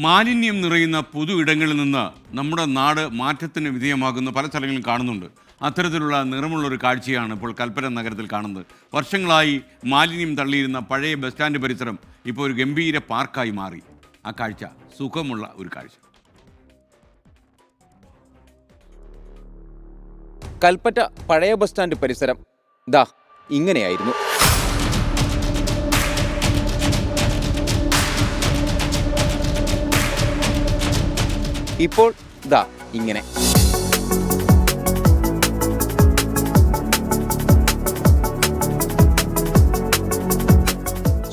മാലിന്യം നിറയുന്ന പൊതു ഇടങ്ങളിൽ നിന്ന് നമ്മുടെ നാട് മാറ്റത്തിന് വിധേയമാകുന്ന പല സ്ഥലങ്ങളിലും കാണുന്നുണ്ട്. അത്തരത്തിലുള്ള നിറമുള്ളൊരു കാഴ്ചയാണ് ഇപ്പോൾ കൽപ്പറ്റ നഗരത്തിൽ കാണുന്നത്. വർഷങ്ങളായി മാലിന്യം തള്ളിയിരുന്ന പഴയ ബസ് സ്റ്റാൻഡ് പരിസരം ഇപ്പോൾ ഒരു ഗംഭീര പാർക്കായി മാറി. ആ കാഴ്ച സുഖമുള്ള ഒരു കാഴ്ച. കൽപ്പറ്റ പഴയ ബസ് സ്റ്റാൻഡ് പരിസരം ദാ ഇങ്ങനെയായിരുന്നു. ഇപ്പോൾ ദാ ഇങ്ങനെ.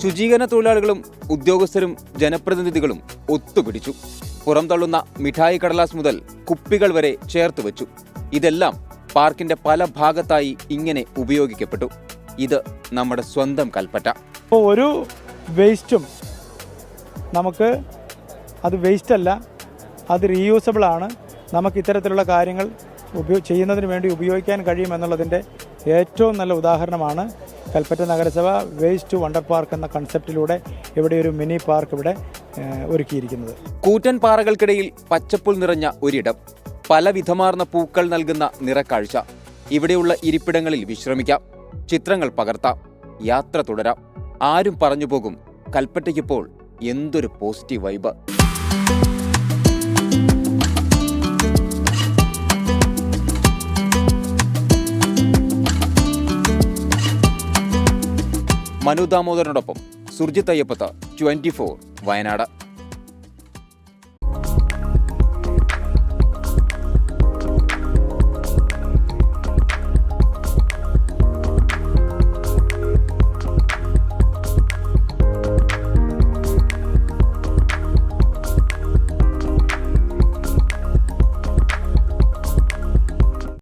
ശുചീകരണ തൊഴിലാളികളും ഉദ്യോഗസ്ഥരും ജനപ്രതിനിധികളും ഒത്തുപിടിച്ചു. പുറംതള്ളുന്ന മിഠായി കടലാസ് മുതൽ കുപ്പികൾ വരെ ചേർത്ത് വെച്ചു. ഇതെല്ലാം പാർക്കിന്റെ പല ഭാഗത്തായി ഇങ്ങനെ ഉപയോഗിക്കപ്പെട്ടു. ഇത് നമ്മുടെ സ്വന്തം കൽപ്പറ്റ. ഒരു വേസ്റ്റും നമുക്ക് അത് വേസ്റ്റല്ല, അത് റീയൂസബിൾ ആണ്. നമുക്ക് ഇത്തരത്തിലുള്ള കാര്യങ്ങൾ ചെയ്യുന്നതിന് വേണ്ടി ഉപയോഗിക്കാൻ കഴിയുമെന്നുള്ളതിൻ്റെ ഏറ്റവും നല്ല ഉദാഹരണമാണ് കൽപ്പറ്റ നഗരസഭ വേസ്റ്റ് ടു വണ്ടർ പാർക്ക് എന്ന കൺസെപ്റ്റിലൂടെ ഇവിടെ ഒരു മിനി പാർക്ക് ഇവിടെ ഒരുക്കിയിരിക്കുന്നത്. കൂറ്റൻ പാറകൾക്കിടയിൽ പച്ചപ്പുൽ നിറഞ്ഞ ഒരിടം, പല വിധമാർന്ന പൂക്കൾ നൽകുന്ന നിറക്കാഴ്ച. ഇവിടെയുള്ള ഇരിപ്പിടങ്ങളിൽ വിശ്രമിക്കാം, ചിത്രങ്ങൾ പകർത്താം, യാത്ര തുടരാം. ആരും പറഞ്ഞു പോകും, കൽപ്പറ്റയ്ക്കിപ്പോൾ എന്തൊരു പോസിറ്റീവ് വൈബ്. മനു ദാമോദരനോടൊപ്പം സുർജിത് അയ്യപ്പത്ത്, 24 വയനാട്.